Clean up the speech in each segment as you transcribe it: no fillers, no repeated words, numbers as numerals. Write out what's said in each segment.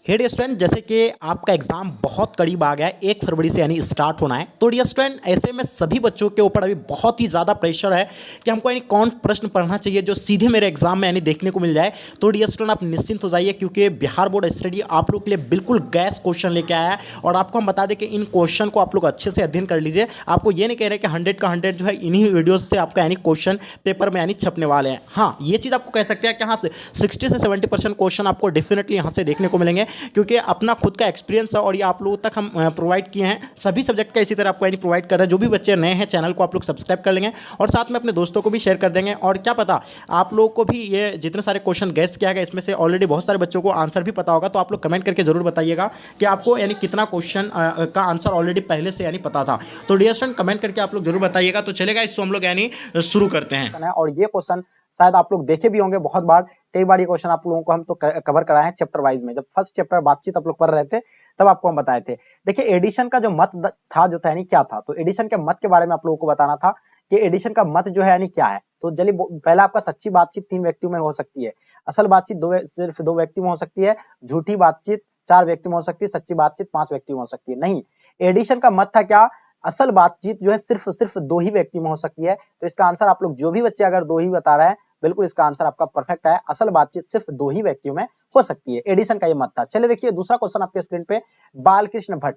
हे dear student, जैसे कि आपका एग्जाम बहुत करीब आ गया है, 1 फरवरी से यानी स्टार्ट होना है। तो डियर स्टूडेंट, ऐसे में सभी बच्चों के ऊपर अभी बहुत ही ज़्यादा प्रेशर है कि हमको यानी कौन प्रश्न पढ़ना चाहिए जो सीधे मेरे एग्जाम में यानी देखने को मिल जाए। तो डियर स्टूडेंट, आप निश्चिंत हो जाइए क्योंकि बिहार बोर्ड स्टडी आप लोग के लिए बिल्कुल गैस क्वेश्चन लेके आया है। और आपको हम बता दें कि इन क्वेश्चन को आप लोग अच्छे से अध्ययन कर लीजिए। आपको ये नहीं कह रहे कि 100 का 100 जो है इन्हीं वीडियोज से आपका यानी क्वेश्चन पेपर में यानी छपने वाले हैं। हाँ, ये चीज़ आपको कह सकते हैं कि हाँ 60 से 70% क्वेश्चन आपको डेफिनेटली यहाँ से देखने को मिलेंगे, क्योंकि अपना खुद का एक्सपीरियंस है और ये आप लोगों तक हम प्रोवाइड किए हैं। सभी सब्जेक्ट का इसी तरह आपको यानी प्रोवाइड कर रहे हैं। जो भी बच्चे नए हैं चैनल को आप लोग सब्सक्राइब कर लेंगे और साथ में अपने दोस्तों को भी शेयर कर देंगे। और क्या पता आप लोगों को भी ये जितने सारे क्वेश्चन गैस किया गया इसमें से ऑलरेडी बहुत सारे बच्चों को आंसर भी पता होगा। तो आप लोग कमेंट करके जरूर बताइएगा कि आपको यानी कितना क्वेश्चन का आंसर ऑलरेडी पहले से यानी पता था। तो डियर स्टूडेंट, कमेंट करके आप लोग जरूर बताइएगा। तो चलेगा, इसको हम लोग यानी शुरू करते हैं। और ये क्वेश्चन शायद आप लोग देखे भी होंगे बहुत बार, कई बार ये क्वेश्चन आप लोगों को हम तो कवर कराए हैं चैप्टर वाइज में। जब फर्स्ट चैप्टर बातचीत आप लोग पढ़ रहे थे तब आपको हम बताए थे। देखिए एडिशन का जो मत था जो था यानी क्या था, तो एडिशन के मत के बारे में आप लोगों को बताना था कि एडिशन का मत जो है यानी क्या है। तो चलिए, पहला आपका सच्ची बातचीत 3 व्यक्तियों में हो सकती है, असल बातचीत सिर्फ 2 व्यक्ति में हो सकती है, झूठी बातचीत 4 व्यक्ति में हो सकती है, सच्ची बातचीत 5 व्यक्ति में हो सकती है। नहीं, एडिशन का मत था क्या, असल बातचीत जो है सिर्फ 2 ही व्यक्ति में हो सकती है। तो इसका आंसर आप लोग जो भी बच्चे अगर 2 ही बता रहे हैं, बिल्कुल इसका आंसर आपका परफेक्ट है। असल बातचीत सिर्फ 2 ही व्यक्तियों में हो सकती है, एडिशन का ये मत था। चलिए देखिए दूसरा क्वेश्चन आपके स्क्रीन पे, बालकृष्ण भट्ट।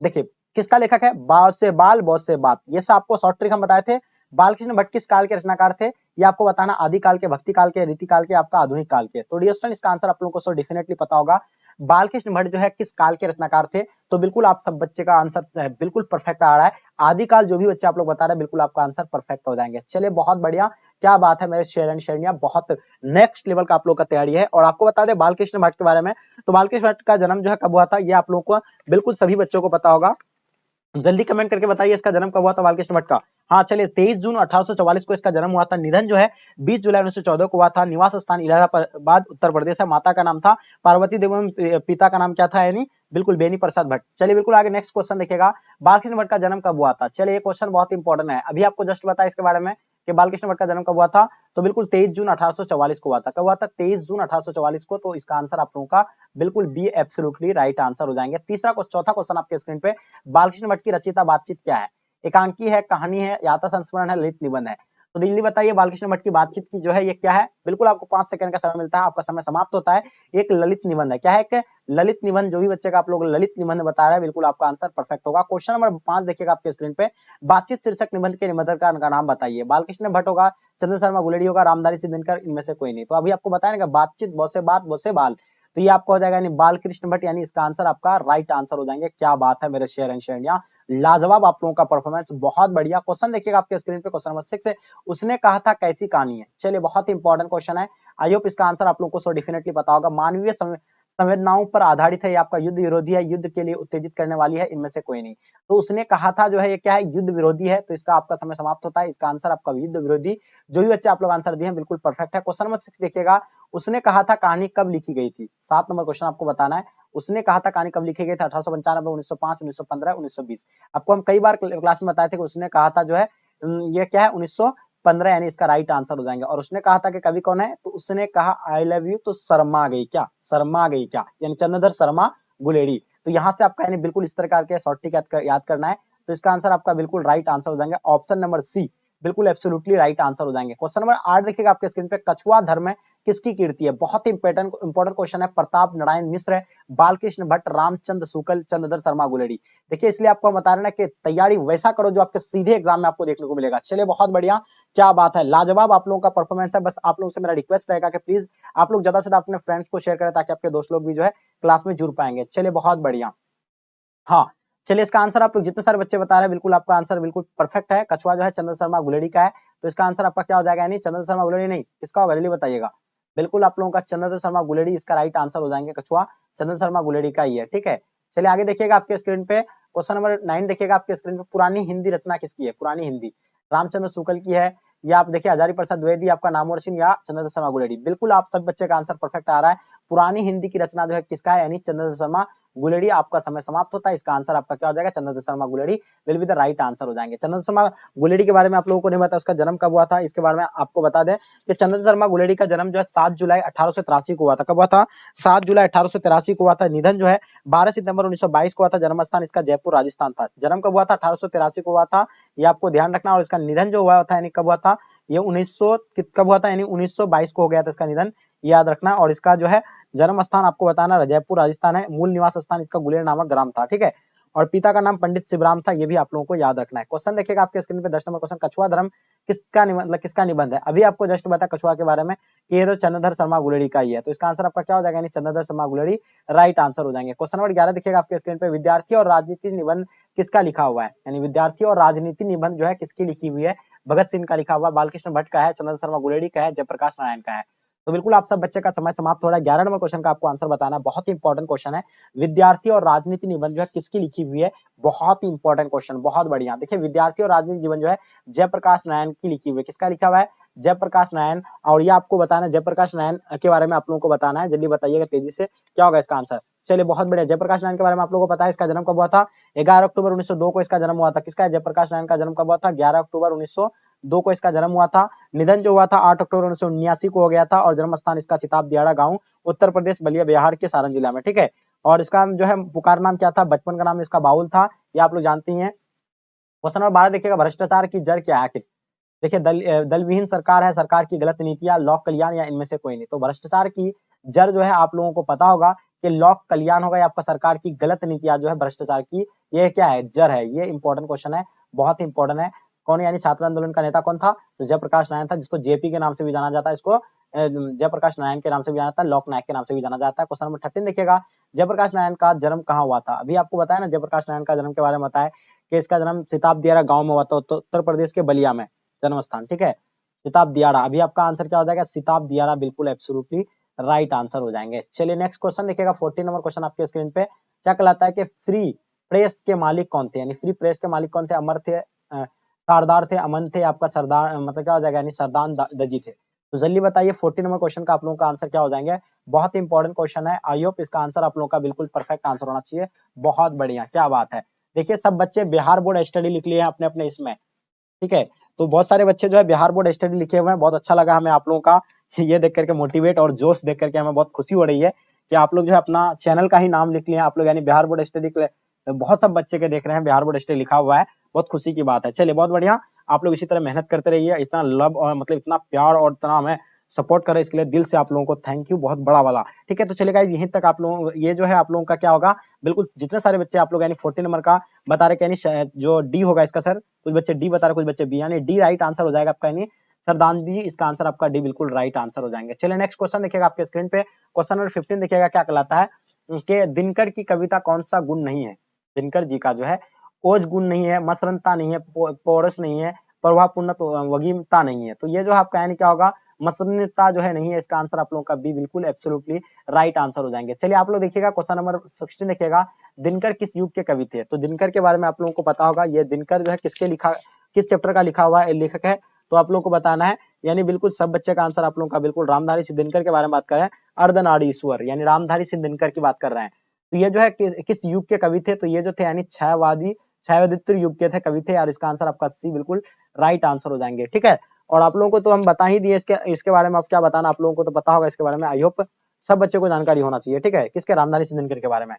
देखिए किसका लेखक है, बाल से बाल बहुत से बात। ये सब आपको शॉर्ट ट्रिक हम बताए थे। बालकृष्ण भट्ट किस काल के रचनाकार थे, ये आपको बताना, आदि काल के, भक्ति काल के, रीति काल के, आपका आधुनिक काल के। तो डियर स्टूडेंट, इसका आंसर आप लोगों को डेफिनेटली पता होगा। बालकृष्ण भट्ट जो है किस काल के रचनाकार थे, तो बिल्कुल आप सब बच्चे का आंसर बिल्कुल परफेक्ट आ रहा है। आदि काल जो भी बच्चे आप लोग बता रहे हैं बिल्कुल आपका आंसर परफेक्ट हो जाएंगे। चलिए बहुत बढ़िया, क्या बात है मेरे शेयर एंड शेयरियां, बहुत नेक्स्ट लेवल का आप लोग का तैयारी है। और आपको बता दें बालकृष्ण भट्ट के बारे में, तो बालकृष्ण भट्ट का जन्म जो है कब हुआ था, ये आप लोगों को बिल्कुल सभी बच्चों को पता होगा। जल्दी कमेंट करके बताइए इसका जन्म कब हुआ था बालकृष्ण भट्ट का। हाँ चलिए, 23 जून 1844 को इसका जन्म हुआ था। निधन जो है 20 जुलाई 1914 को हुआ था। निवास स्थान इलाहाबाद उत्तर प्रदेश है। माता का नाम था पार्वती देवी, पिता का नाम क्या था, यानी बिल्कुल बेनी प्रसाद भट्ट। चलिए बिल्कुल आगे नेक्स्ट क्वेश्चन देखिएगा, बालकृष्ण भट्ट का जन्म कब हुआ था। चलिए ये क्वेश्चन बहुत इंपॉर्टेंट है, अभी आपको जस्ट बताया इसके बारे में कि बालकृष्ण भट्ट का जन्म कब हुआ था। तो बिल्कुल 23 जून 1844 को हुआ था। कब हुआ था, 23 जून 1844 को। तो इसका आंसर आप लोगों का बिल्कुल बी एब्सोल्युटली राइट आंसर हो जाएंगे। चौथा क्वेश्चन आपके स्क्रीन पे, बालकृष्ण भट्ट की रचिता बातचीत क्या है, एकांकी है, कहानी है, यात्रा संस्मरण है, ललित निबंध है। तो दिल्ली बताइए बालकृष्ण भट्ट की बातचीत की जो है ये क्या है। बिल्कुल आपको 5 सेकंड का समय मिलता है, आपका समय समाप्त होता है। एक ललित निबंध है, क्या है, एक ललित निबंध। जो भी बच्चे का आप लोग ललित निबंध बता रहे हैं बिल्कुल आपका आंसर परफेक्ट होगा। क्वेश्चन नंबर 5 देखिएगा आपके स्क्रीन पे, बातचीत शीर्षक निबंध के निबंधकार का नाम बताइए। बालकृष्ण भट्ट होगा, चंद्र शर्मा गुलेरी होगा, रामधारी सिंह दिनकर, इनमें से कोई नहीं। तो अभी आपको बताया ना बातचीत बहुत से बात बहुत से बाल, तो ये आपको हो जाएगा यानी बालकृष्ण भट्ट, यानी इसका आंसर आपका राइट आंसर हो जाएंगे। क्या बात है मेरे शेयर एंड शेयरियां, लाजवाब आप लोगों का परफॉर्मेंस, बहुत बढ़िया। क्वेश्चन देखिएगा आपके स्क्रीन पे, क्वेश्चन नंबर 6 है, उसने कहा था कैसी कहानी है। चलिए बहुत इंपॉर्टेंट क्वेश्चन है, आई होप इसका आंसर आप लोगों को डेफिनेटली पता होगा। मानवीय संवेदनाओं पर आधारित है, आपका युद्ध विरोधी है, युद्ध के लिए उत्तेजित करने वाली है, इनमें से कोई नहीं। तो उसने कहा था जो है ये क्या है, युद्ध विरोधी है। तो इसका आपका समय समाप्त होता है, इसका आंसर आपका युद्ध विरोधी। जो भी बच्चे आप लोग आंसर दिए हैं बिल्कुल परफेक्ट है। क्वेश्चन नंबर 6 देखिएगा, उसने कहा था कहानी कब लिखी गई थी। 7 नंबर क्वेश्चन आपको बताना है, उसने कहा था कहानी कब लिखी गई थी, 1895, 1905, 1915, 1920। आपको हम कई बार क्लास में बताए थे कि उसने कहा था जो है ये क्या है, 1915, यानी इसका राइट आंसर हो जाएंगे। और उसने कहा था कि कवि कौन है, तो उसने कहा आई लव यू, तो शर्मा गई क्या, शर्मा गई क्या, यानी चंद्रधर शर्मा गुलेरी। तो यहाँ से आपका यानी बिल्कुल इस प्रकार के शॉर्ट ट्रिक याद करना है। तो इसका आंसर आपका बिल्कुल राइट आंसर हो जाएंगे, ऑप्शन नंबर सी बिल्कुल एब्सोल्युटली राइट आंसर हो जाएंगे। क्वेश्चन नंबर 8 देखिएगा आपके स्क्रीन पे, कछुआ धर्म में किसकी कीर्ति है। बहुत ही इंपॉर्टेंट क्वेश्चन है। प्रताप नारायण मिश्र है, बालकृष्ण भट्ट, रामचंद्र शुक्ल, चंद्रधर शर्मा गुलेरी। देखिए इसलिए आपको हम बता रहे हैं कि तैयारी वैसा करो जो आपके सीधे एग्जाम में आपको देखने को मिलेगा। चलिए बहुत बढ़िया, क्या बात है, लाजवाब आप लोगों का परफॉर्मेंस है। बस आप लोगों से मेरा रिक्वेस्ट रहेगा कि प्लीज आप लोग ज्यादा से ज्यादा अपने फ्रेंड्स को शेयर करें ताकि आपके दोस्त लोग भी जो है क्लास में जुड़ पाएंगे। चलिए बहुत बढ़िया, हाँ चलिए इसका आंसर आप लोग जितने सारे बच्चे बता रहे हैं बिल्कुल आपका आंसर बिल्कुल परफेक्ट है। कछुआ जो है चंद्र शर्मा गुलेरी का है। तो इसका आंसर आपका क्या हो जाएगा, यानी चंद्र शर्मा गुलेरी नहीं, किसका होगा जल्दी बताइएगा। बिल्कुल आप लोगों का चंद्र शर्मा गुलेरी इसका राइट आंसर हो जाएंगे, कछुआ चंद्र शर्मा गुलेरी का ही है। ठीक है, चलिए आगे देखिएगा आपके स्क्रीन पे, क्वेश्चन नंबर 9 देखिएगा आपके स्क्रीन पे, पुरानी हिंदी रचना किसकी है। पुरानी हिंदी रामचंद्र शुक्ल की है, या आप देखिए हजारी प्रसाद द्विवेदी, आपका नामवर सिंह, या चंद्र शर्मा गुलेरी। बिल्कुल आप सब बच्चे का आंसर परफेक्ट आ रहा है। पुरानी हिंदी की रचना जो है किसका है, यानी चंद्र शर्मा गुलेरी, आपका समय समाप्त होता है। इसका आंसर आपका क्या हो जाएगा, Chandradhar Sharma Guleri will be the right answer हो जाएंगे। चंद्रधर शर्मा गुलेरी के बारे में आप लोगों को नहीं पता, उसका जन्म कब हुआ था, इसके बारे में आपको बता दें कि चंद्रधर शर्मा गुलेरी का जन्म जो है 7 जुलाई 1883 को हुआ था। कब हुआ था, 7 जुलाई 1883 को हुआ था। निधन जो है 12 सितंबर 1922 को हुआ था। जन्म स्थान इसका जयपुर राजस्थान था। जन्म कब हुआ था, 1883 को हुआ था, ये आपको ध्यान रखना। और इसका निधन जो हुआ था यानी कब हुआ था, ये 1900 कब हुआ था, यानी 1922 को हो गया था इसका निधन, याद रखना। और इसका जो है जन्म स्थान आपको बताना जयपुर राजस्थान है। मूल निवास स्थान इसका गुलेर नामक ग्राम था, ठीक है। और पिता का नाम पंडित शिवराम था, ये भी आप लोगों को याद रखना है। क्वेश्चन देखिएगा आपके स्क्रीन पे 10 नंबर क्वेश्चन, कछुआ धर्म किसका निबंध है। अभी आपको जस्ट बता कछुआ के बारे में कि ये तो चंद्रधर शर्मा गुलेरी का ही है, तो इसका आंसर आपका क्या हो जाएगा, यानी चंद्रधर शर्मा गुलेरी राइट आंसर हो जाएंगे। क्वेश्चन नंबर 11 देखिएगा आपके स्क्रीन पे, विद्यार्थी और राजनीति निबंध किसका लिखा हुआ है, यानी विद्यार्थी और राजनीति निबंध जो है किसकी लिखी हुई है, भगत सिंह का लिखा हुआ, बालकृष्ण भट्ट का है, चंद्रधर शर्मा गुलेरी का है, जयप्रकाश नारायण का है। तो बिल्कुल आप सब बच्चे का समय समाप्त हो रहा है। 11 नंबर क्वेश्चन का आपको आंसर बताना है, बहुत ही इंपॉर्टेंट क्वेश्चन है। विद्यार्थी और राजनीति निबंध जो है किसकी लिखी हुई है, बहुत ही इंपॉर्टेंट क्वेश्चन, बहुत बढ़िया। देखिए विद्यार्थी और राजनीति जीवन जो है जयप्रकाश नारायण की लिखी हुई है, किसका लिखा हुआ है, जयप्रकाश नारायण। और ये आपको बताना है, जयप्रकाश नारायण के बारे में आप लोगों को बताना है, जल्दी बताइएगा तेजी से, क्या होगा इसका आंसर। चलिए बहुत बढ़िया, जयप्रकाश नारायण के बारे में आप लोगों को पता है, इसका जन्म कब हुआ था, 11 अक्टूबर 1902 को इसका जन्म हुआ था। किसका है, जयप्रकाश नारायण का जन्म कब हुआ था, 11 अक्टूबर 1902 को इसका जन्म हुआ था। निधन जो हुआ था 8 अक्टूबर 1979 को हो गया था। और जन्म स्थान इसका सिताब दियाड़ा गांव, उत्तर प्रदेश, बलिया बिहार के सारण जिला में, ठीक है। और इसका जो है पुकार नाम क्या था, बचपन का नाम इसका बाउल था, ये आप लोग जानती हैं। क्वेश्चन नंबर 12 देखिएगा, भ्रष्टाचार की जड़ क्या है आखिर। देखिए दल विहीन सरकार है, सरकार की गलत नीतियां, लोक कल्याण, या इनमें से कोई नहीं। तो भ्रष्टाचार की जड़ जो है आप लोगों को पता होगा कि लोक कल्याण होगा, या आपका सरकार की गलत नीतियां जो है भ्रष्टाचार की, ये क्या है, जड़ है। ये इंपॉर्टेंट क्वेश्चन है, बहुत ही इंपॉर्टेंट है। कौन, यानी छात्र आंदोलन का नेता कौन था, तो जयप्रकाश नारायण था, जिसको जेपी के नाम से भी जाना जाता है, इसको जयप्रकाश नारायण के नाम से भी जाना जाता है, लोक नायक के नाम से भी जाना जाता है। क्वेश्चन नंबर 13 देखिएगा, जयप्रकाश नारायण का जन्म कहाँ हुआ था। अभी आपको बताया ना, जयप्रकाश नारायण का जन्म के बारे में बताया कि इसका जन्म सिताब दियारा गांव में हुआ था, तो उत्तर प्रदेश के बलिया में जन्म स्थान, ठीक है, सिताब दियारा। अभी आपका आंसर क्या हो जाएगा, सिताब दियारा, बिल्कुल एब्सोल्युटली राइट आंसर हो जाएंगे। चलिए नेक्स्ट क्वेश्चन देखिएगा, 14 नंबर क्वेश्चन आपके स्क्रीन पे, क्या कहलाता है कि फ्री प्रेस के मालिक कौन थे, यानी फ्री प्रेस के मालिक कौन थे, अमर थे, सरदार थे, अमन थे, आपका सरदार, मतलब क्या हो जाएगा, यानी सरदार दजी थे। तो जल्दी बताइए 14 नंबर क्वेश्चन का आप लोगों का आंसर क्या हो जाएंगे। बहुत इंपॉर्टेंट क्वेश्चन है, आई होप इसका आंसर आप लोगों का बिल्कुल परफेक्ट आंसर होना चाहिए। बहुत बढ़िया, क्या बात है। देखिए सब बच्चे बिहार बोर्ड स्टडी लिख लिए हैं अपने अपने इसमें, ठीक है। तो बहुत सारे बच्चे जो है बिहार बोर्ड स्टडी लिखे हुए हैं, बहुत अच्छा लगा हमें आप लोगों का ये देख करके, मोटिवेट और जोश देख करके हमें बहुत खुशी हो रही है कि आप लोग जो है अपना चैनल का ही नाम लिख लिए हैं आप लोग, यानी बिहार बोर्ड स्टडी के बहुत सब बच्चे के देख रहे हैं बिहार बोर्ड स्टडी लिखा हुआ है, बहुत खुशी की बात है। चलिए बहुत बढ़िया, आप लोग इसी तरह मेहनत करते रहिए, इतना लव और मतलब इतना प्यार और इतना हमें सपोर्ट करे, इसके लिए दिल से आप लोगों को थैंक यू, बहुत बड़ा वाला, ठीक है। तो चलिए गाइस यहीं तक आप लोगों, ये जो है आप लोगों का क्या होगा, बिल्कुल जितने सारे बच्चे आप लोग यानी 14 नंबर का बता रहे, यानी जो डी होगा इसका, सर कुछ बच्चे डी बता रहे, कुछ बच्चे बी, यानी डी राइट आंसर हो जाएगा आपका, यानी श्रद्धांजलि, इसका आंसर आपका डी बिल्कुल राइट आंसर हो जाएंगे। चलिए नेक्स्ट क्वेश्चन देखिएगा आपके स्क्रीन पे, क्वेश्चन नंबर 15 देखिएगा, क्या कहलाता है कि दिनकर की कविता कौन सा गुण नहीं है। दिनकर जी का जो है ओज गुण नहीं है, मसरनता नहीं है, पौरस नहीं है, प्रभावपूर्ण वगीमता नहीं है। तो ये जो आपका यानी क्या होगा, मसरनता जो है नहीं है, इसका आंसर आप लोगों का बी बिल्कुल एब्सोल्युटली राइट आंसर हो जाएंगे। चलिए आप लोग देखिएगा क्वेश्चन नंबर 16 देखिएगा, दिनकर किस युग के कवि थे। तो दिनकर के बारे में आप लोगों को पता होगा, ये दिनकर जो है किस चैप्टर का लिखा हुआ है लेखक है, तो आप लोगों को बताना है। यानी बिल्कुल सब बच्चे का आंसर आप लोगों का बिल्कुल, रामधारी सिंह दिनकर के बारे में बात कर रहे हैं, अर्धनारीश्वर यानी रामधारी सिंह दिनकर की बात कर रहे हैं। तो ये जो है किस युग के कवि थे, तो ये जो थे यानी छायावादित्य युग के थे कवि थे, और इसका आंसर आपका सी बिल्कुल राइट आंसर हो जाएंगे, ठीक है। और आप लोगों को तो हम बता ही दिए, इसके बारे में आप क्या बताना, आप लोगों को तो पता होगा इसके बारे में, आई होप सब बच्चों को जानकारी होना चाहिए, ठीक है, किसके, रामधारी सिंह दिनकर के बारे में।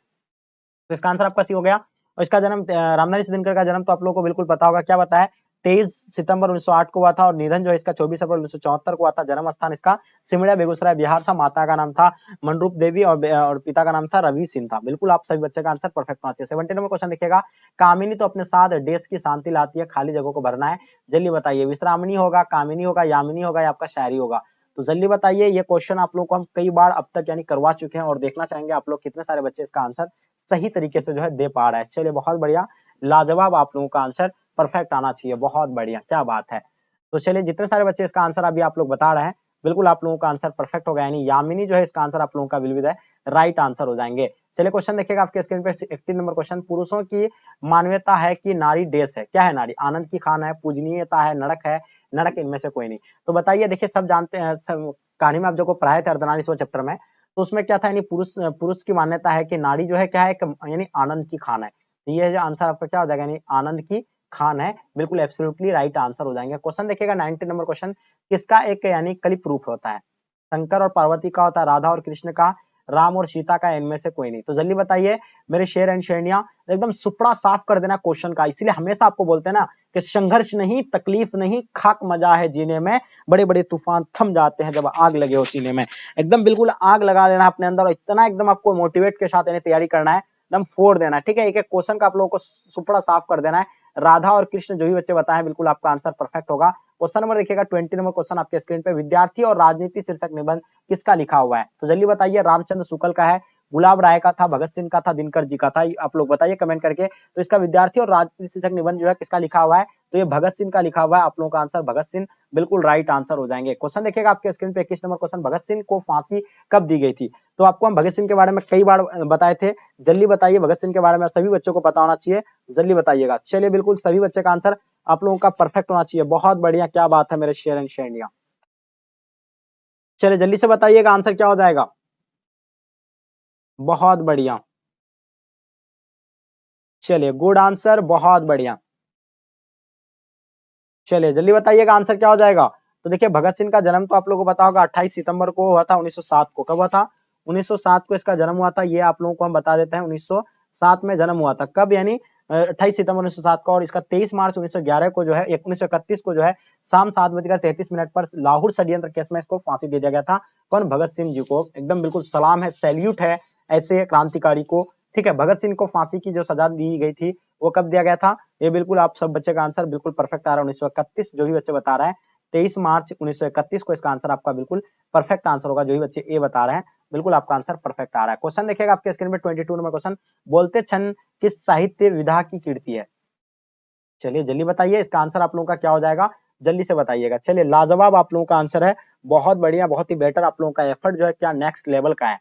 तो इसका आंसर आपका सी हो गया। और इसका जन्म, रामधारी सिंह दिनकर का जन्म तो आप लोगों को बिल्कुल पता होगा, क्या बताया, 23 सितंबर 1908 को हुआ था, और निधन जो है इसका 24 अप्रैल 1974 को हुआ था। जन्म स्थान इसका सिमरिया बेगूसराय बिहार था, माता का नाम था मनरूप देवी, और पिता का नाम था रवि सिंह था। बिल्कुल आप सभी बच्चे का आंसर परफेक्ट होना चाहिए। 17 नंबर क्वेश्चन देखिएगा, कामिनी तो अपने साथ देश की शांति लाती है, खाली जगहों को भरना है, जल्दी बताइए, विश्रामणी होगा, कामिनी होगा, यामिनी होगा, या आपका शायरी होगा। तो जल्दी बताइए, ये क्वेश्चन आप लोग को हम कई बार अब तक यानी करवा चुके हैं, और देखना चाहेंगे आप लोग कितने सारे बच्चे इसका आंसर सही तरीके से जो है दे पा रहा है। चलिए बहुत बढ़िया, लाजवाब, आप लोगों का आंसर परफेक्ट आना चाहिए, बहुत बढ़िया, क्या बात है। तो चलिए जितने सारे बच्चे इसका आंसर अभी आप लोग बता रहे हैं, बिल्कुल आप लोगों का आंसर परफेक्ट हो गया, यानी यामिनी जो है इसका आंसर आप लोगों का बिल्कुल राइट आंसर हो जाएंगे। चलिए क्वेश्चन देखिएगा आपके स्क्रीन पे, 18 नंबर क्वेश्चन, पुरुषों की मान्यता है कि नारी देश है, क्या है नारी, आनंद की खान है, पूजनीयता है, नरक है, नरक इनमें से कोई नहीं। तो बताइए, देखिए सब जानते हैं, सब कहानी में आप जो को पढ़ाए थे अर्धनारीश्वर चैप्टर में, तो उसमें क्या था, यानी पुरुष पुरुष की मान्यता है कि नाड़ी जो है क्या है, एक यानी आनंद की खान है। तो ये जो आंसर आपका क्या हो जाएगा, यानी आनंद की खान है, बिल्कुल एब्सोल्युटली राइट आंसर हो जाएंगे। क्वेश्चन देखिएगा 90 नंबर क्वेश्चन, किसका एक यानी कली प्रूफ होता है? शंकर और पार्वती का होता है, राधा और कृष्ण का, राम और सीता का, इनमें से कोई नहीं। तो जल्दी बताइए मेरे शेर एंड शेरनिया, एकदम सुपड़ा साफ कर देना क्वेश्चन का। इसीलिए हमेशा आपको बोलते हैं ना कि संघर्ष नहीं, तकलीफ नहीं, खाक मजा है जीने में, बड़े बड़े तूफान थम जाते हैं जब आग लगे हो सीने में। एकदम बिल्कुल आग लगा लेना अपने अंदर, और इतना एकदम आपको मोटिवेट के साथ यानी तैयारी करना है, एकदम फोड़ देना है, ठीक है। एक एक क्वेश्चन का आप लोगों को सुपड़ा साफ कर देना है। राधा और कृष्ण जो भी बच्चे बताए बिल्कुल आपका आंसर परफेक्ट होगा। क्वेश्चन नंबर देखिएगा 20 नंबर क्वेश्चन आपके स्क्रीन पे, विद्यार्थी और राजनीति शीर्षक निबंध किसका लिखा हुआ है? तो जल्दी बताइए, रामचंद्र शुक्ल का है, गुलाब राय का था, भगत सिंह का था, दिनकर जी का था, आप लोग बताइए कमेंट करके। तो इसका विद्यार्थी और राजनीति शीर्षक निबंध जो है किसका लिखा हुआ है? तो ये भगत सिंह का लिखा हुआ है, आप लोगों का आंसर भगत सिंह बिल्कुल राइट आंसर हो जाएंगे। क्वेश्चन देखिएगा आपके स्क्रीन पे 21 नंबर क्वेश्चन, भगत सिंह को फांसी कब दी गई थी? तो आपको हम भगत सिंह के बारे में कई बार बताए थे, जल्दी बताइए भगत सिंह के बारे में, सभी बच्चों को पता होना चाहिए, जल्दी बताइएगा। चलिए बिल्कुल सभी बच्चे का आंसर आप लोगों का परफेक्ट होना चाहिए, बहुत बढ़िया, क्या बात है मेरे शेयर एंड शेरनिया। चलिए जल्दी से बताइएगा आंसर क्या हो जाएगा, बहुत बढ़िया। चलिए गुड आंसर, बहुत बढ़िया। चलिए जल्दी बताइएगा आंसर क्या हो जाएगा। तो देखिए भगत सिंह का जन्म तो आप लोगों को पता होगा 28 सितंबर को हुआ था 1907 को। कब हुआ था? 1907 को इसका जन्म हुआ था, ये आप लोगों को हम बता देते हैं, 1907 में जन्म हुआ था। कब? यानी 28 सितंबर 1907 को। और इसका 23 मार्च 1911 को जो है, 1931 को जो है शाम 7:33 पर लाहौर षड्यंत्र केस में इसको फांसी दे दिया गया था। कौन? भगत सिंह जी को। एकदम बिल्कुल सलाम है, सैल्यूट है ऐसे क्रांतिकारी को, ठीक है। भगत सिंह को फांसी की जो सजा दी गई थी वो कब दिया गया था? ये बिल्कुल आप सब बच्चे का आंसर बिल्कुल परफेक्ट आ रहा है, 1931। जो भी बच्चे बता रहे हैं 23 मार्च 1931 को इसका आंसर आपका बिल्कुल परफेक्ट आंसर होगा। जो भी बच्चे ए बता रहे हैं बिल्कुल आपका आंसर परफेक्ट आ रहा है। क्वेश्चन देखिएगा आपके स्क्रीन पे 22 नंबर क्वेश्चन, बोलते क्षण किस साहित्य विधा की कीर्ति है? चलिए जल्दी बताइए इसका आंसर आप लोगों का क्या हो जाएगा, जल्दी से बताइएगा। चलिए लाजवाब आप लोगों का आंसर है, बहुत बढ़िया, बहुत ही बेटर, आप लोगों का एफर्ट जो है क्या नेक्स्ट लेवल का है।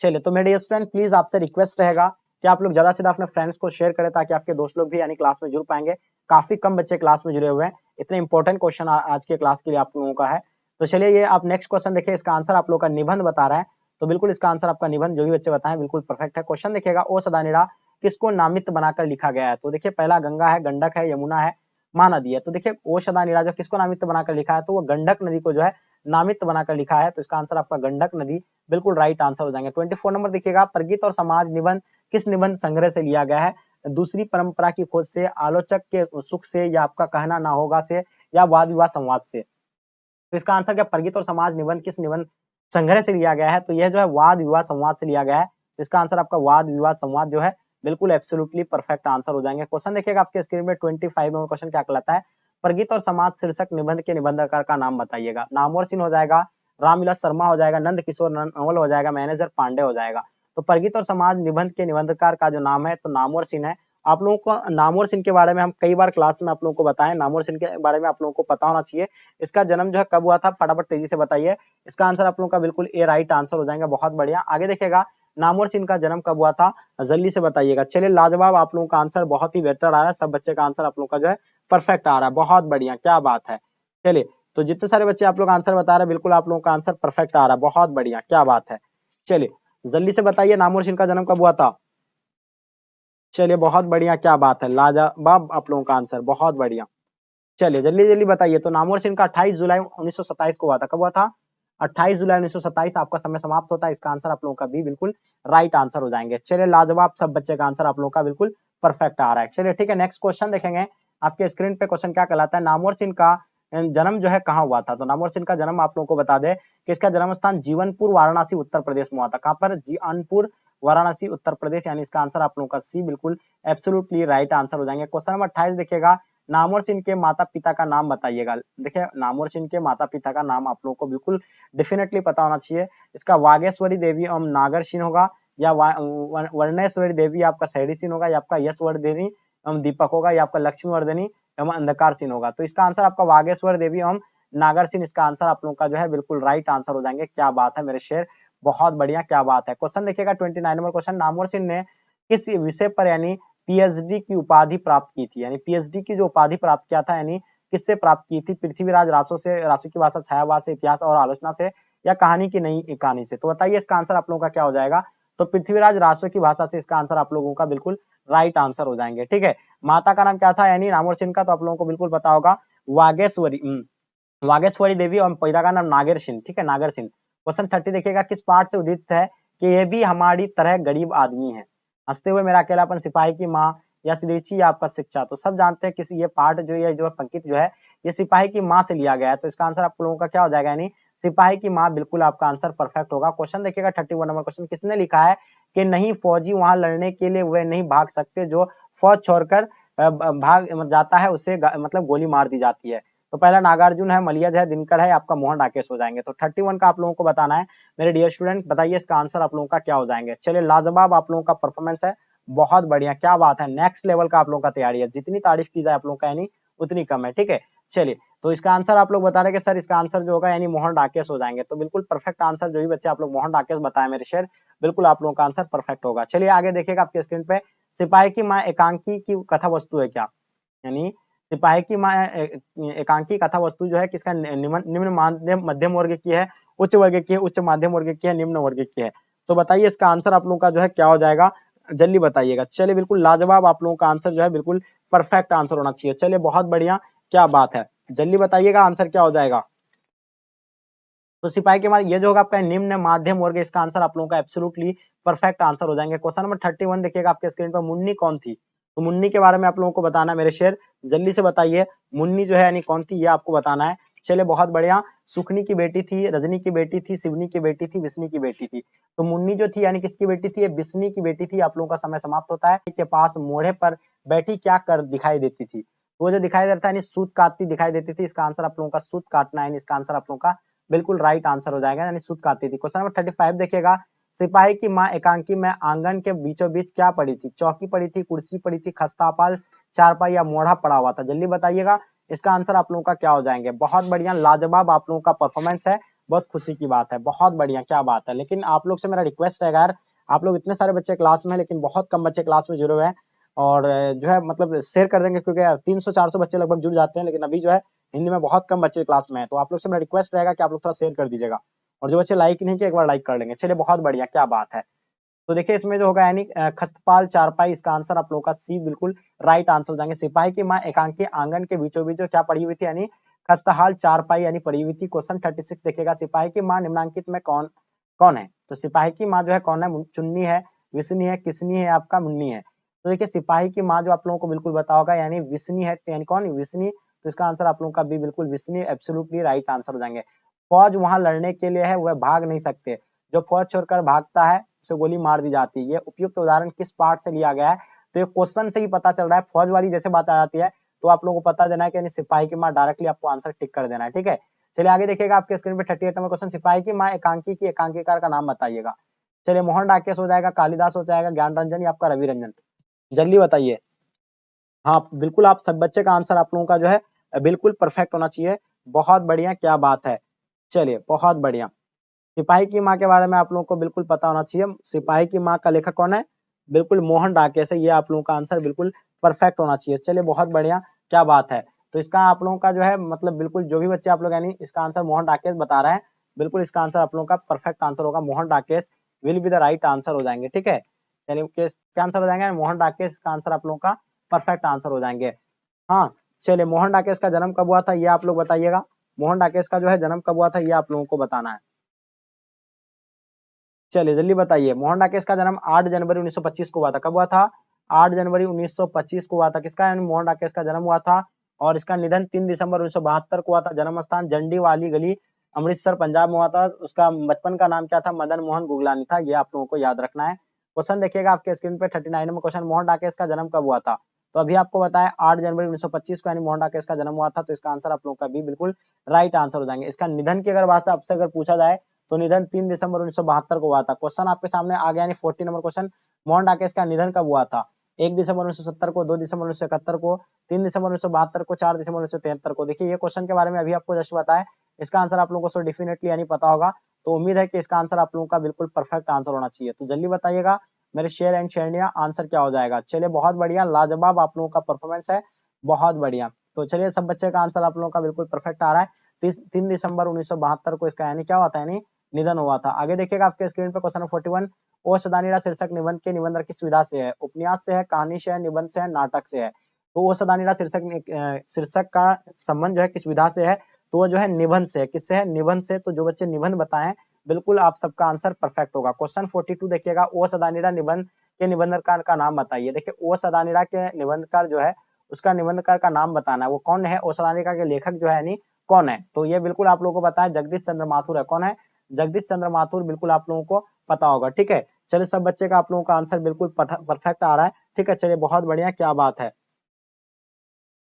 चलिए तो मेरे स्टूडेंट प्लीज आपसे रिक्वेस्ट रहेगा कि आप लोग ज्यादा से ज्यादा अपने फ्रेंड्स को शेयर करें, ताकि आपके दोस्त लोग भी यानी क्लास में जुड़ पाएंगे। काफी कम बच्चे क्लास में जुड़े हुए हैं, इतने इंपॉर्टेंट क्वेश्चन आज के क्लास के लिए आप लोगों का है। तो चलिए ये आप नेक्स्ट क्वेश्चन देखिए, इसका आंसर आप लोगों का निबंध बता रहा है। तो बिल्कुल इसका आंसर आपका निबंध जो भी बच्चे बताएं बिल्कुल परफेक्ट है। क्वेश्चन देखिएगा, ओ सदानीड़ा किसको नामित बनाकर लिखा गया है? तो देखिए पहला गंगा है, गंडक है, यमुना है, महानदी है। तो देखिए ओ सदानीड़ा जो किसको नामित बनाकर लिखा है, तो वो गंडक नदी को जो है नामित बनाकर लिखा है। तो इसका आंसर आपका गंडक नदी बिल्कुल राइट आंसर हो जाएंगे। 24 नंबर देखिएगा, प्रगीत और समाज निबंध किस निबंध संग्रह से लिया गया है? दूसरी परंपरा की खोज से, आलोचक के सुख से, या आपका कहना ना होगा से, या वाद विवाद संवाद से? तो इसका आंसर क्या, प्रगीत और समाज निबंध किस निबंध संग्रह से लिया गया है? तो यह जो है वाद विवाद संवाद से लिया गया है। तो इसका आंसर आपका वाद विवाद संवाद जो है बिल्कुल एब्सोल्युटली परफेक्ट आंसर हो जाएंगे। क्वेश्चन देखिएगा आपके स्क्रीन में 25 नंबर क्वेश्चन क्या कहलाता है, प्रगीत और समाज शीर्षक निबंध के निबंधकार का नाम बताइएगा। नामवर सिंह हो जाएगा, रामविलास शर्मा हो जाएगा, नंद किशोर नवल हो जाएगा, मैनेजर पांडे हो जाएगा। तो प्रगीत और समाज निबंध के निबंधकार का जो नाम है तो नामवर सिंह है। आप लोगों को नामवर सिंह के बारे में हम कई बार क्लास में आप लोगों को बताएं, नामवर सिंह के बारे में आप लोगों को पता होना चाहिए। इसका जन्म जो है कब हुआ था, फटाफट तेजी से बताइए। इसका आंसर आप लोगों का बिल्कुल ए राइट आंसर हो जाएगा, बहुत बढ़िया। आगे देखिएगा, नामवर सिंह का जन्म कब हुआ था, जल्दी से बताइएगा। चलिए लाजवाब, आप लोगों का आंसर बहुत ही बेहतर आ रहा है, सब बच्चे का आंसर आप लोगों का जो है परफेक्ट आ रहा है, बहुत बढ़िया, क्या बात है। चलिए तो जितने सारे बच्चे आप लोग आंसर बता रहे हैं बिल्कुल आप लोगों का आंसर परफेक्ट आ रहा है, बहुत बढ़िया, क्या बात है। चलिए जल्दी से बताइए नामवर सिंह का जन्म कब हुआ था? चलिए बहुत बढ़िया, क्या बात है, लाजवाब आप लोगों का आंसर, बहुत बढ़िया। चलिए जल्दी जल्दी बताइए। तो नामवर सिंह का 28 जुलाई 1927 को हुआ था। कब हुआ था? 28 जुलाई 1927। आपका समय समाप्त होता है, इसका आंसर आप लोगों का भी बिल्कुल राइट आंसर हो जाएंगे। चलिए लाजवाब, सब बच्चे का आंसर आप लोगों का बिल्कुल परफेक्ट आ रहा है। चलिए ठीक है, नेक्स्ट क्वेश्चन देखेंगे आपके स्क्रीन पे। क्वेश्चन क्या कहलाता है, नामवर सिंह का जन्म जो है कहाँ हुआ था? तो नामवर सिंह का जन्म आप लोगों को बता दें कि इसका जन्म स्थान जीवनपुर वाराणसी उत्तर प्रदेश में हुआ था। कहाँ पर? जीवनपुर वाराणसी उत्तर प्रदेश, यानी इसका आंसर आप लोगों का सी बिल्कुल एब्सोल्युटली राइट आंसर हो जाएंगे। क्वेश्चन नंबर 28 देखिएगा, नामवर सिंह के माता पिता का नाम बताइएगा। देखिए नामवर सिंह के माता पिता का नाम आप लोगों को बिल्कुल डेफिनेटली पता होना चाहिए। इसका वागेश्वरी देवी एवं नागर सिंह होगा, या वर्णेश्वरी देवी आपका शहरी सिंह होगा, या आपका यशवर्धनी एवं दीपक होगा, या आपका लक्ष्मीवर्धनी एवं अंधकार सिंह होगा। तो इसका आंसर आपका वागेश्वर देवी एवं नागर सिंह, इसका आंसर आप लोगों का जो है बिल्कुल राइट आंसर हो जाएंगे। क्या बात है मेरे शेर, बहुत बढ़िया, क्या बात है। क्वेश्चन देखिएगा 29 नंबर क्वेश्चन, नामवर सिंह ने किस विषय पर यानी पीएचडी की उपाधि प्राप्त की थी? यानी पीएचडी की जो उपाधि प्राप्त किया था, यानी किससे प्राप्त की थी? पृथ्वीराज रासो से, रासो की भाषा, छायावाद से, इतिहास और आलोचना से, या कहानी की नई कहानी से? तो बताइए इसका आंसर आप लोगों का क्या हो जाएगा? तो पृथ्वीराज रासो की भाषा से इसका आंसर आप लोगों का बिल्कुल राइट आंसर हो जाएंगे। ठीक है, माता का नाम क्या था यानी नामवर सिंह का, तो आप लोगों को बिल्कुल पता होगा वागेश्वरी वागेश्वरी देवी, और पिता का नाम नागर सिंह। ठीक है, नागर सिंह। क्वेश्चन 30 देखिएगा, किस पाठ से उदित है कि ये भी हमारी तरह गरीब आदमी है? हंसते हुए मेरा अकेलापन, सिपाही की माँ, या श्रीची, या आपका शिक्षा? तो सब जानते हैं कि ये पाठ जो है, जो पंक्ति जो है, ये सिपाही की माँ से लिया गया है। तो इसका आंसर आप लोगों का क्या हो जाएगा, यानी सिपाही की माँ बिल्कुल आपका आंसर परफेक्ट होगा। क्वेश्चन देखिएगा 31 नंबर क्वेश्चन, किसने लिखा है कि नहीं फौजी वहां लड़ने के लिए वे नहीं भाग सकते, जो फौज छोड़कर भाग जाता है उसे मतलब गोली मार दी जाती है? तो पहला नागार्जुन है, मलियज है, दिनकर है, आपका मोहन राकेश हो जाएंगे। तो 31 का आप लोगों को बताना है मेरे डियर स्टूडेंट, बताइए इसका आंसर आप लोगों का क्या हो जाएंगे। चलिए, लाजवाब आप लोगों का परफॉर्मेंस है, बहुत बढ़िया, क्या बात है, नेक्स्ट लेवल का आप लोगों का तैयारी है, जितनी तारीफ की जाए आप लोगों का यानी उतनी कम है। ठीक है, चलिए, तो इसका आंसर आप लोग बता रहे कि सर इसका आंसर जो होगा यानी मोहन राकेश हो जाएंगे। तो बिल्कुल परफेक्ट आंसर, जो भी बच्चे आप लोग मोहन राकेश बताए मेरे शेर, बिल्कुल आप लोगों का आंसर परफेक्ट होगा। चलिए आगे देखिएगा आपके स्क्रीन पे, सिपाही की माँ एकांकी की कथा वस्तु है क्या? यानी सिपाही की माँ एकांकी कथा वस्तु जो है किसका, निम्न माध्यम मध्यम वर्ग की है, उच्च वर्ग की है, उच्च माध्यम वर्ग की है, निम्न वर्ग की है? तो बताइए इसका आंसर आप लोगों का जो है क्या हो जाएगा, जल्दी बताइएगा। चलिए, बिल्कुल लाजवाब, आप लोगों का आंसर जो है बिल्कुल परफेक्ट आंसर होना चाहिए। चलिए, बहुत बढ़िया, क्या बात है, जल्दी बताइएगा आंसर क्या हो जाएगा। तो सिपाही के बाद ये जो होगा आपका निम्न माध्यम वर्ग, इसका आंसर आप लोगों का एब्सोल्युटली परफेक्ट आंसर हो जाएंगे। क्वेश्चन नंबर 31 देखिएगा आपके स्क्रीन पर, मुन्नी कौन थी? तो मुन्नी के बारे में आप लोगों को बताना है मेरे शेर, जल्दी से बताइए, मुन्नी जो है यानी कौन थी, ये आपको बताना है। चलिए, बहुत बढ़िया, सुखनी की बेटी थी, रजनी की बेटी थी, शिवनी की बेटी थी, विष्णु की बेटी थी। तो मुन्नी जो थी यानी किसकी बेटी थी, ये विष्णु की बेटी थी। आप लोगों का समय समाप्त होता है। के पास मोढ़े पर बैठी क्या कर दिखाई देती थी? तो वो जो दिखाई देता है यानी सूत काटती दिखाई देती थी। इसका आंसर आप लोगों का सूत काटना है, इसका आंसर आप लोगों का बिल्कुल राइट आंसर हो जाएगा, यानी सूत काटती थी। क्वेश्चन नंबर 35 देखिएगा, सिपाही की माँ एकांकी में आंगन के बीचों बीच क्या पड़ी थी? चौकी पड़ी थी, कुर्सी पड़ी थी, खस्तापाल, चारपाई, या मोढ़ा पड़ा हुआ था? जल्दी बताइएगा, इसका आंसर आप लोगों का क्या हो जाएंगे। बहुत बढ़िया, लाजवाब आप लोगों का परफॉर्मेंस है, बहुत खुशी की बात है, बहुत बढ़िया, क्या बात है। लेकिन आप लोग से मेरा रिक्वेस्ट रहेगा यार, आप लोग इतने सारे बच्चे क्लास में हैं लेकिन बहुत कम बच्चे क्लास में जुड़े हुए हैं, और जो है मतलब शेयर कर देंगे, क्योंकि 300-400 बच्चे लगभग जुड़ जाते हैं, लेकिन अभी जो है हिंदी में बहुत कम बच्चे क्लास में है। तो आप लोग से मेरा रिक्वेस्ट रहेगा कि आप लोग थोड़ा शेयर कर दीजिएगा, और जो बच्चे लाइक नहीं किए एक बार लाइक कर लेंगे। चलिए, बहुत बढ़िया, क्या बात है। तो देखिए इसमें जो होगा यानी खस्तपाल, चारपाई, इसका आंसर आप लोगों का सी बिल्कुल राइट आंसर हो जाएंगे। सिपाही की माँ एकांकी आंगन के बीचों बीच जो क्या पड़ी हुई थी, यानी खस्तहाल, चारपाई यानी पड़ी हुई थी। क्वेश्चन 36 देखिएगा, सिपाही की माँ निम्नांकित में कौन कौन है? तो सिपाही की माँ जो है कौन है? चुन्नी है, विष्णी है, किसनी है, आपका मुन्नी है? तो देखिए सिपाही की माँ जो आप लोगों को बिल्कुल पता होगा यानी विष्णी है, यानी कौन, विष्णी। तो इसका आंसर आप लोगों का भी बिल्कुल विष्णी एब्सोल्युटली राइट आंसर हो जाएंगे। फौज वहां लड़ने के लिए है, वह भाग नहीं सकते, जो फौज छोड़कर भागता है उसे गोली मार दी जाती है। ये उपयुक्त उदाहरण किस पाठ से लिया गया है? तो ये क्वेश्चन से ही पता चल रहा है, फौज वाली जैसे बात आ जाती है तो आप लोगों को पता देना है कि सिपाही की माँ, डायरेक्टली आपको आंसर टिक कर देना है। ठीक है, चलिए आगे देखिएगा आपके स्क्रीन पे 38 नंबर क्वेश्चन, सिपाही की माँ एकांकी की एकांकीकार का नाम बताइएगा। चलिए, मोहन डाकेश हो जाएगा, कालिदास हो जाएगा, ज्ञान रंजन, या आपका रवि रंजन? जल्दी बताइए। हाँ, बिल्कुल, आप सब बच्चे का आंसर आप लोगों का जो है बिल्कुल परफेक्ट होना चाहिए। बहुत बढ़िया, क्या बात है। चलिए, बहुत बढ़िया, सिपाही की माँ के बारे में आप लोगों को बिल्कुल पता होना चाहिए। सिपाही की माँ का लेखक कौन है? बिल्कुल मोहन डाकेश है। ये आप लोगों का आंसर बिल्कुल परफेक्ट होना चाहिए। चलिए, बहुत बढ़िया, क्या बात है। तो इसका आप लोगों का जो है मतलब बिल्कुल जो भी बच्चे आप लोग यानी इसका आंसर मोहन डाकेश बता रहे हैं, बिल्कुल इसका आंसर आप लोगों का परफेक्ट आंसर होगा, Mohan Dakesh will be the right answer हो जाएंगे। ठीक है, चलिए क्या आंसर हो जाएंगे, मोहन डाकेश का आंसर आप लोगों का परफेक्ट आंसर हो जाएंगे। हाँ, चलिए, मोहन डाकेश का जन्म कब हुआ था ये आप लोग बताइएगा। मोहन डाकेश का जो है जन्म कब हुआ था ये आप लोगों को बताना है। चलिए, जल्दी बताइए, मोहन डाकेश का जन्म 8 जनवरी 1925 को हुआ था। कब हुआ था? 8 जनवरी 1925 को हुआ था। किसका यानी मोहन डाकेश का जन्म हुआ था, और इसका निधन 3 दिसंबर 1972 को हुआ था। जन्म स्थान जंडी वाली गली, अमृतसर, पंजाब में हुआ था। उसका बचपन का नाम क्या था? मदन मोहन गुगलानी था। ये आप लोगों को याद रखना है। क्वेश्चन देखिएगा आपके स्क्रीन पे 39 नंबर क्वेश्चन, मोहन डाकेश का जन्म कब हुआ था? तो अभी आपको बताया 8 जनवरी 1925 को यानी मोहन डाकेश का जन्म हुआ था। तो इसका आंसर आप लोगों का भी बिल्कुल राइट आंसर हो जाएंगे। इसका निधन की अगर बात आपसे अगर पूछा जाए तो निधन 3 दिसंबर 1972 को हुआ था। क्वेश्चन आपके सामने आ गया यानी 40 नंबर क्वेश्चन, मोहन डाकेश का निधन कब हुआ था? 1 दिसंबर 1970 को, 2 दिसंबर 1971 को, 3 दिसंबर 1972 को, 4 दिसंबर 1973 को। देखिए ये क्वेश्चन के बारे में अभी आपको जस्ट बताया, इसका आंसर आप लोगों को डेफिनेटली यानी पता होगा। तो उम्मीद है कि इसका आंसर आप लोगों का बिल्कुल परफेक्ट आंसर होना चाहिए। तो जल्दी बताइएगा मेरे शेयर एंड शेरनिया, आंसर क्या हो जाएगा। चलिए, बहुत बढ़िया, लाजवाब आप लोगों का परफॉर्मेंस है, बहुत बढ़िया। तो चलिए सब बच्चे का आंसर आप लोगों का बिल्कुल परफेक्ट आ रहा है। 3 दिसंबर 1972 को इसका यानी क्या हुआ था, यानी निधन हुआ था। आगे देखिएगा आपके स्क्रीन पे क्वेश्चन नंबर 41, ओ सदानीरा शीर्षक निबंध के निबंधक किस विधा से है? उपन्यास से है, कहानी से है, निबंध से है, नाटक से है? तो ओ सदानीरा शीर्षक का संबंध जो है किस विधा से है? तो वो जो है निबंध से है। किससे है? निबंध से। तो जो बच्चे निबंध बताएं बिल्कुल आप सबका आंसर परफेक्ट होगा। क्वेश्चन 42 देखिएगा, ओ सदानीरा निबंध के निबंधकार का नाम बताइए। देखिए ओ सदानीरा के निबंधकार जो है उसका निबंधकार का नाम बताना है, वो कौन है? ओ सदानीरा के लेखक जो है यानी कौन है? तो ये बिल्कुल आप लोगों को पता है, जगदीश चंद्र माथुर है। कौन है? जगदीश चंद्र माथुर, बिल्कुल आप लोगों को पता होगा। ठीक है, चलिए सब बच्चे का आप लोगों का आंसर बिल्कुल परफेक्ट आ रहा है। ठीक है, चलिए बहुत बढ़िया, क्या बात है।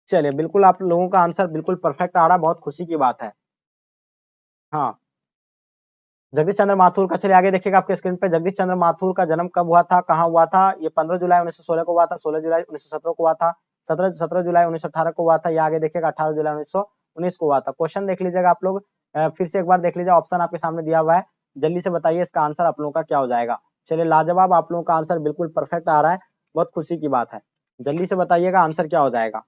चलिए बिल्कुल आप लोगों का आंसर बिल्कुल परफेक्ट आ रहा है, बहुत खुशी की बात है। हाँ, जगदीश चंद्र माथुर का, चलिए आगे देखिएगा आपके स्क्रीन पे, जगदीश चंद्र माथुर का जन्म कब हुआ था, कहाँ हुआ था? ये 15 जुलाई 1916 को हुआ था, 16 जुलाई 1917 को हुआ था, 17 जुलाई 1918 को हुआ था, या आगे देखिएगा 18 जुलाई 1919 को हुआ था। क्वेश्चन देख लीजिएगा आप लोग, फिर से एक बार देख लीजिए, ऑप्शन आपके सामने दिया हुआ है, जल्दी से बताइए इसका आंसर आप लोगों का क्या हो जाएगा। चलिए लाजवाब, आप लोगों का आंसर बिल्कुल परफेक्ट आ रहा है, बहुत खुशी की बात है। जल्दी से बताइएगा आंसर क्या हो जाएगा।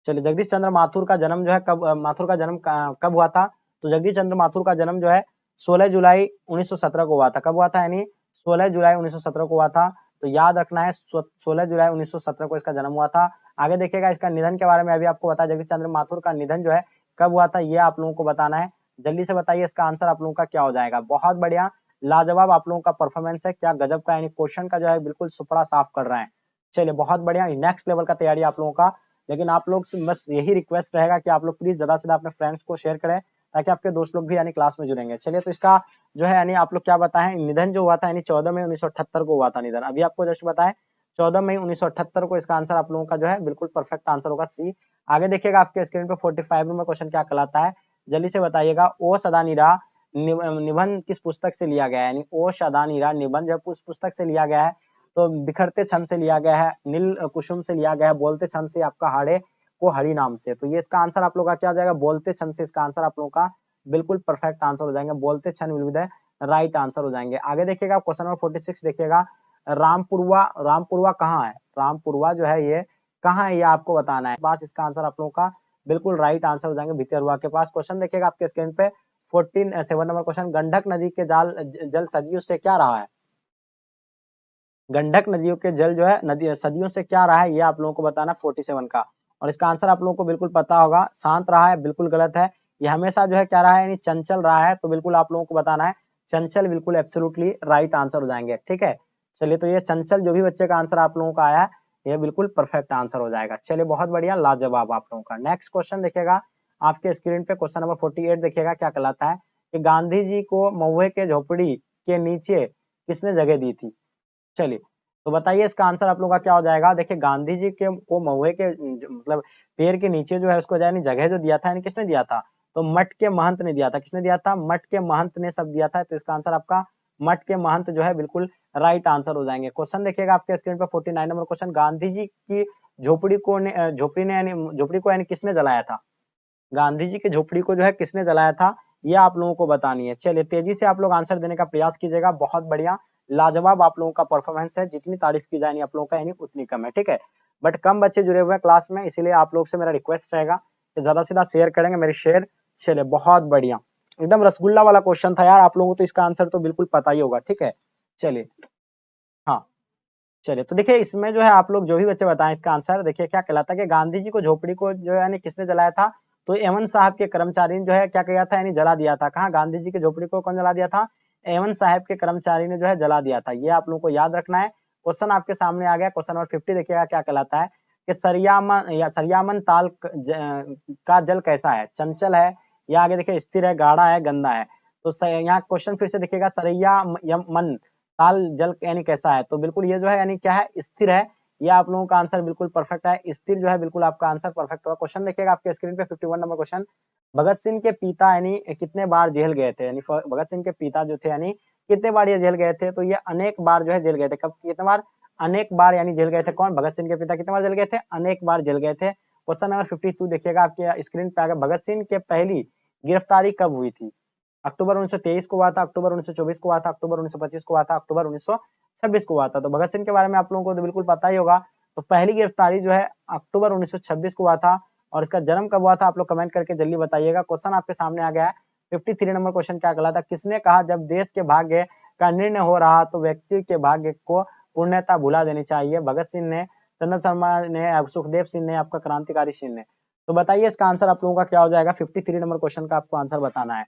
चलिए जगदीश चंद्र माथुर का जन्म जो है कब, माथुर का जन्म कब हुआ था? तो जगदीश चंद्र माथुर का जन्म जो है 16 जुलाई 1917 को हुआ था। कब हुआ था? यानी 16 जुलाई 1917 को हुआ था। तो याद रखना है 16 जुलाई 1917 को इसका जन्म हुआ था। आगे देखिएगा इसका निधन के बारे में अभी आपको बताया, जगदीश चंद्र माथुर का निधन जो है कब हुआ था, ये आप लोगों को बताना है। जल्दी से बताइए इसका आंसर आप लोगों का क्या हो जाएगा। बहुत बढ़िया, लाजवाब आप लोगों का परफॉर्मेंस है, क्या गजब का, यानी क्वेश्चन का जो है बिल्कुल सुपड़ा साफ कर रहे हैं। चलिए बहुत बढ़िया, नेक्स्ट लेवल का तैयारी आप लोगों का। लेकिन आप लोग से बस यही रिक्वेस्ट रहेगा कि आप लोग प्लीज ज्यादा से ज्यादा अपने फ्रेंड्स को शेयर करें, ताकि आपके दोस्त लोग भी यानी क्लास में जुड़ेंगे। चलिए तो इसका जो है यानी आप लोग क्या बताएं, निधन जो हुआ था यानी 14 मई 1978 को हुआ था निधन। अभी आपको जस्ट बताएं 14 मई 1978 को, इसका आंसर आप लोगों का जो है बिल्कुल परफेक्ट आंसर होगा सी। आगे देखिएगा आपके स्क्रीन पे 45 नंबर क्वेश्चन क्या कहलाता है, जल्दी से बताइएगा। ओ सदानीरा निबंध किस पुस्तक से लिया गया है? यानी ओ सदानीरा निबंध जो पुस्तक से लिया गया है, तो बिखरते छंद से लिया गया है, नील कुसुम से लिया गया है, बोलते छंद से, आपका हाड़े को हरि नाम से। तो ये इसका आंसर आप लोग का क्या हो जाएगा, बोलते छंद से इसका आंसर आप लोगों का बिल्कुल परफेक्ट आंसर हो जाएंगे। बोलते छंद will be the right answer हो जाएंगे। आगे देखिएगा क्वेश्चन नंबर 46 देखिएगा, रामपुरवा कहाँ है? रामपुरवा जो है ये कहाँ है, ये आपको बताना है। पास इसका आंसर आप लोगों का बिल्कुल राइट आंसर हो जाएंगे, भितरवा के पास। क्वेश्चन देखिएगा आपके स्क्रीन पे 7 नंबर क्वेश्चन, गंडक नदी के जल सदियों से क्या रहा है? गंडक नदियों के जल जो है नदी सदियों से क्या रहा है, ये आप लोगों को बताना 47 का। और इसका आंसर आप लोगों को बिल्कुल पता होगा, शांत रहा है, बिल्कुल गलत है। ये हमेशा जो है क्या रहा है, यानी चंचल रहा है। तो बिल्कुल आप लोगों को बताना है चंचल, बिल्कुल एब्सोल्युटली राइट आंसर हो जाएंगे। ठीक है, चलिए तो ये चंचल जो भी बच्चे का आंसर आप लोगों का आया, ये बिल्कुल परफेक्ट आंसर हो जाएगा। चलिए बहुत बढ़िया, लाजवाब आप लोगों का। नेक्स्ट क्वेश्चन देखिएगा आपके स्क्रीन पे, क्वेश्चन नंबर 48 देखिएगा क्या कहलाता है, कि गांधी जी को महुए के झोपड़ी के नीचे किसने जगह दी थी? चलिए तो बताइए इसका आंसर आप लोगों का क्या हो जाएगा। देखिए गांधी जी के को महुए के मतलब पेड़ के नीचे जो है उसको यानी जगह जो दिया था, यानी किसने दिया था? तो मठ के महंत ने दिया था। किसने दिया था? मठ के महंत ने सब दिया था। तो इसका आंसर आपका मठ के महंत जो है बिल्कुल राइट आंसर हो जाएंगे। क्वेश्चन देखिएगा आपके स्क्रीन पे 49 नंबर क्वेश्चन, गांधी जी की झोपड़ी को यानी किसने जलाया था? गांधी जी की झोपड़ी को जो है किसने जलाया था, ये आप लोगों को बतानी है। चलिए तेजी से आप लोग आंसर देने का प्रयास कीजिएगा। बहुत बढ़िया, लाजवाब आप लोगों का परफॉर्मेंस है, जितनी तारीफ की जाए आप लोगों का यानी उतनी कम है। ठीक है, बट कम बच्चे जुड़े हुए हैं क्लास में, इसीलिए आप लोग से मेरा रिक्वेस्ट रहेगा कि ज्यादा से ज्यादा शेयर करेंगे मेरी शेयर। चलिए बहुत बढ़िया, एकदम रसगुल्ला वाला क्वेश्चन था यार, आप लोगों को तो इसका आंसर तो बिल्कुल पता ही होगा। ठीक है, चलिए हाँ, चलिए तो देखिए इसमें जो है आप लोग जो भी बच्चे बताएं इसका आंसर, देखिए क्या कहलाता है कि गांधी जी को झोपड़ी को जो है यानी किसने जलाया था? तो एमन साहब के कर्मचारी ने जो है क्या किया था, यानी जला दिया था। कहाँ? गांधी जी की झोपड़ी को कौन जला दिया था? एमन साहब के कर्मचारी ने जो है जला दिया था। ये आप लोगों को याद रखना है। क्वेश्चन आपके सामने आ गया, क्वेश्चन नंबर 50 देखिएगा क्या कहलाता है, कि सरियामन ताल का जल कैसा है? चंचल है, या आगे देखिए स्थिर है, गाढ़ा है, गंदा है? तो यहाँ क्वेश्चन फिर से देखिएगा, सरियामन ताल जल यानी कैसा है? तो बिल्कुल ये जो है यानी क्या है, स्थिर है। ये आप लोगों का आंसर बिल्कुल परफेक्ट है, स्थिर जो है बिल्कुल आपका आंसर परफेक्ट होगा। क्वेश्चन देखिएगा आपके स्क्रीन पे 51 नंबर क्वेश्चन, भगत सिंह के पिता यानी कितने बार जेल गए थे? यानी भगत सिंह के पिता जो थे यानी कितने बार ये जेल गए थे? तो ये अनेक बार जो है जेल गए थे। कब? कितने बार? अनेक बार यानी जेल गए थे। कौन? भगत सिंह के पिता कितने बार जेल गए थे? अनेक बार जेल गए थे। क्वेश्चन नंबर 52 देखिएगा आपके स्क्रीन पे आगे, भगत सिंह के पहली गिरफ्तारी कब हुई थी? अक्टूबर 1923 को हुआ था, अक्टूबर 1924 को हुआ था, अक्टूबर 1925 को हुआ था, अक्टूबर 1926 को हुआ था। तो भगत सिंह के बारे में आप लोगों को तो बिल्कुल पता ही होगा, तो पहली गिरफ्तारी जो है अक्टूबर 1926 को हुआ था और इसका जन्म कब हुआ था आप लोग कमेंट करके जल्दी बताइएगा। क्वेश्चन आपके सामने आ गया है। 53 नंबर क्वेश्चन क्या कहलाता है, किसने कहा जब देश के भाग्य का निर्णय हो रहा तो व्यक्ति के भाग्य को पूर्णतः भुला देनी चाहिए? भगत सिंह ने, चंद्र शर्मा ने, सुखदेव सिंह ने, आपका क्रांतिकारी सिंह ने। तो बताइए इसका आंसर आप लोगों का क्या हो जाएगा। 53 नंबर क्वेश्चन का आपको आंसर बताना है।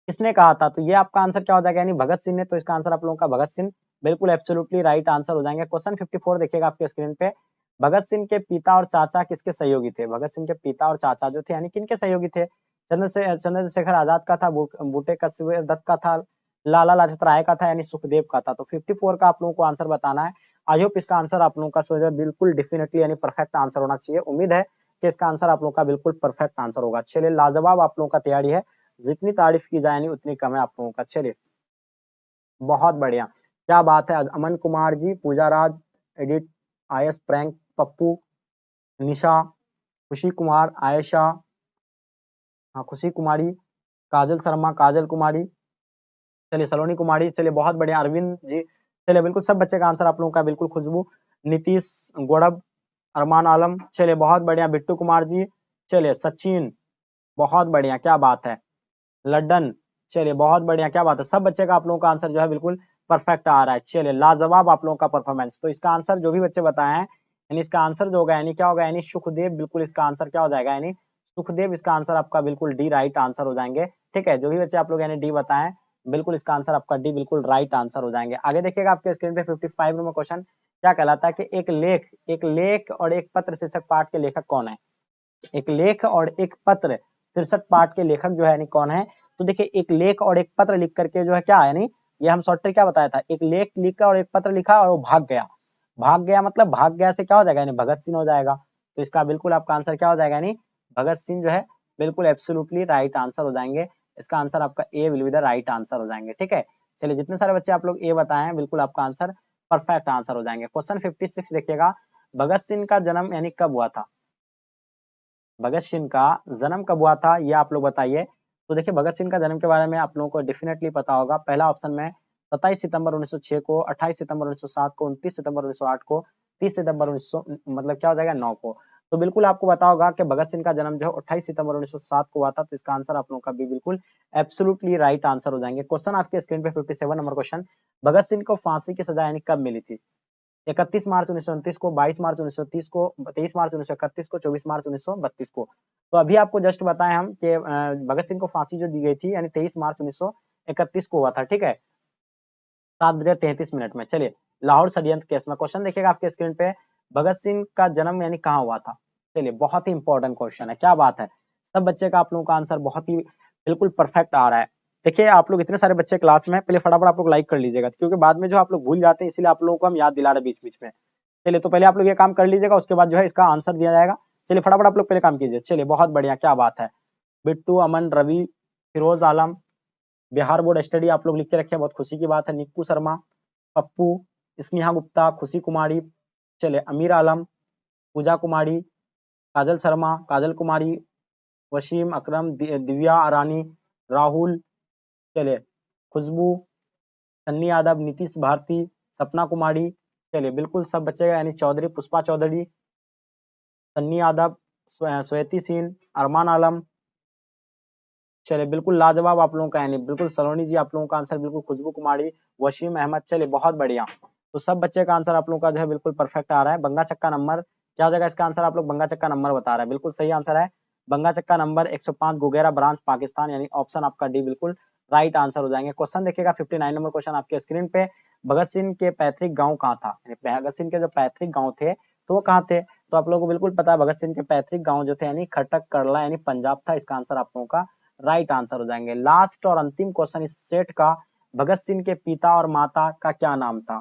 किसने कहा था, तो ये आपका आंसर क्या हो जाएगा, यानी भगत सिंह ने। तो इसका आंसर आप लोगों का भगत सिंह बिल्कुल एब्सोल्युटली राइट आंसर हो जाएंगे। क्वेश्चन 54 देखिएगा आपके स्क्रीन पे। भगत सिंह के पिता और चाचा किसके सहयोगी थे? भगत सिंह के पिता और चाचा जो थे यानी किनके सहयोगी थे? चंद्रशेखर आजाद का था, बूटे कस्बे दत्त का था, लाला लाजपत राय का था, यानी सुखदेव का था। तो 54 का आप लोगों को आंसर बताना है। आई होप इसका आंसर आप लोगों का सो जाए बिल्कुल डेफिनेटली यानी परफेक्ट आंसर होना चाहिए। उम्मीद है कि इसका आंसर आप लोगों का बिल्कुल परफेक्ट आंसर होगा। चलिए लाजवाब आप लोगों का तैयारी है, जितनी तारीफ की जाए नहीं उतनी कम है आप लोगों का। चलिए बहुत बढ़िया, क्या बात है। अमन कुमार जी, पूजा राज, एडिट, आयस, प्रैंक, पप्पू, निशा, खुशी कुमार, आयशा, हाँ खुशी कुमारी, काजल शर्मा, काजल कुमारी, चलिए सलोनी कुमारी, चलिए बहुत बढ़िया। अरविंद जी, चलिए बिल्कुल सब बच्चे का आंसर आप लोगों का बिल्कुल। खुशबू, नीतीश गौड़ब, अरमान आलम, चलिए बहुत बढ़िया। बिट्टू कुमार जी, चलिए सचिन, बहुत बढ़िया, क्या बात है। लड्डन, चलिए बहुत बढ़िया, क्या बात है। सब बच्चे का आप लोगों का आंसर जो है बिल्कुल परफेक्ट आ रहा है। चलिए लाजवाब आप लोगों का परफॉर्मेंस। तो इसका आंसर जो भी बच्चे बताए हैं यानी इसका आंसर जो होगा यानी क्या होगा, यानी सुखदेव, बिल्कुल इसका आंसर क्या हो जाएगा, यानी सुखदेव इसका आंसर आपका बिल्कुल डी राइट आंसर हो जाएंगे। ठीक है, जो भी बच्चे आप लोग यानी डी बताएं बिल्कुल इसका आंसर आपका डी बिल्कुल राइट आंसर हो जाएंगे। आगे देखिएगा आपके स्क्रीन पे 55 नंबर क्वेश्चन क्या कहलाता है कि एक लेख और एक पत्र शीर्षक पाठ के लेखक कौन है? एक लेख और एक पत्र शीर्षक पाठ के लेखक जो है यानी कौन है? तो देखिए एक लेख और एक पत्र लिख करके जो है क्या है, यानी ये हम शॉर्ट ट्रिक क्या बताया था, एक लेख लिखा और एक पत्र लिखा और वो भाग गया। भाग गया मतलब भाग गया से क्या हो जाएगा, यानी भगत सिंह हो जाएगा। तो इसका बिल्कुल आपका आंसर क्या हो जाएगा, यानी भगत सिंह जो है बिल्कुल एब्सोल्युटली राइट आंसर हो जाएंगे। इसका आंसर आपका A will be the right answer हो जाएंगे। ठीक है, चलिए जितने सारे बच्चे आप लोग ए बताए हैं बिल्कुल आपका आंसर परफेक्ट आंसर हो जाएंगे। क्वेश्चन 56 देखिएगा, भगत सिंह का जन्म यानी कब हुआ था? भगत सिंह का जन्म कब हुआ था ये आप लोग बताइए। तो देखिए भगत सिंह का जन्म के बारे में आप लोगों को डेफिनेटली पता होगा। पहला ऑप्शन में 27 सितंबर 1906 को, 28 सितंबर 1907 को, 29 सितंबर 1908 को, 30 सितंबर 1900 मतलब क्या हो जाएगा 9 को। तो बिल्कुल आपको पता होगा कि भगत सिंह का जन्म जो है 28 सितंबर 1907 को हुआ था। तो इसका आंसर आप लोगों का भी बिल्कुल एब्सोल्युटली राइट आंसर हो जाएंगे। क्वेश्चन आपके स्क्रीन पे 57 नंबर क्वेश्चन, भगत सिंह को फांसी की सजा यानी कब मिली थी? 31 मार्च 1929 को, 22 मार्च 1930 को, 23 मार्च 1931 को, 24 मार्च 1932 को। तो अभी आपको जस्ट बताएं हम कि भगत सिंह को फांसी जो दी गई थी यानी 23 मार्च 1931 को हुआ था। ठीक है, 7 बजे 33 मिनट में। चलिए लाहौर षड्यंत्र केस में क्वेश्चन देखिएगा आपके स्क्रीन पे, भगत सिंह का जन्म यानी कहाँ हुआ था? चलिए बहुत ही इंपॉर्टेंट क्वेश्चन है, क्या बात है। सब बच्चे का आप लोगों का आंसर बहुत ही बिल्कुल परफेक्ट आ रहा है। देखिए आप लोग इतने सारे बच्चे क्लास में, पहले फटाफट आप लोग लाइक कर लीजिएगा क्योंकि बाद में जो आप लोग भूल जाते हैं, इसलिए आप लोगों को हम याद दिला रहे बीच बीच में। चलिए तो पहले आप लोग ये काम कर लीजिएगा, उसके बाद जो है इसका आंसर दिया जाएगा। चलिए फटाफट आप लोग पहले काम कीजिए। चलिए बहुत बढ़िया, क्या बात है। बिट्टू, अमन, रवि, फिरोज आलम, बिहार बोर्ड स्टडी आप लोग लिख के रखे, बहुत खुशी की बात है। निक्कू शर्मा, पप्पू, स्नेहा गुप्ता, खुशी कुमारी, चलिए अमीर आलम, पूजा कुमारी, काजल शर्मा, काजल कुमारी, वसीम अकरम, दिव्या रानी, राहुल, चलिए खुशबू, सन्नी यादव, नीतीश भारती, सपना कुमारी, चलिए बिल्कुल सब बच्चे यानी चौधरी, पुष्पा चौधरी, सन्नी यादव, श्वेती सिंह, अरमान आलम, चलिए बिल्कुल लाजवाब आप लोगों का यानी बिल्कुल सलोनी जी आप लोगों का आंसर बिल्कुल, खुशबू कुमारी, वसीम अहमद, चलिए बहुत बढ़िया। तो सब बच्चे का आंसर आप लोगों का जो है बिल्कुल परफेक्ट आ रहा है। बंगा चक्का नंबर क्या हो जाएगा इसका आंसर, आप लोग बंगा चक्का नंबर बता रहे हैं, बिल्कुल सही आंसर है। बंगा चक्का नंबर 105 गुगेरा ब्रांच पाकिस्तान, यानी ऑप्शन आपका डी बिल्कुल राइट आंसर हो जाएंगे। क्वेश्चन देखिएगा 59 नंबर क्वेश्चन आपके स्क्रीन पे, भगत सिंह के पैतृक गाँव कहाँ था? भगत सिंह के जो पैतृक गाँव थे तो वो कहाँ थे? तो आप लोगों को बिल्कुल पता है भगत सिंह के पैतृक गाँव जो थे यानी खटक करला यानी पंजाब था। इसका आंसर आप लोगों का राइट आंसर हो जाएंगे। लास्ट और अंतिम क्वेश्चन इस सेट का, भगत सिंह के पिता और माता का क्या नाम था?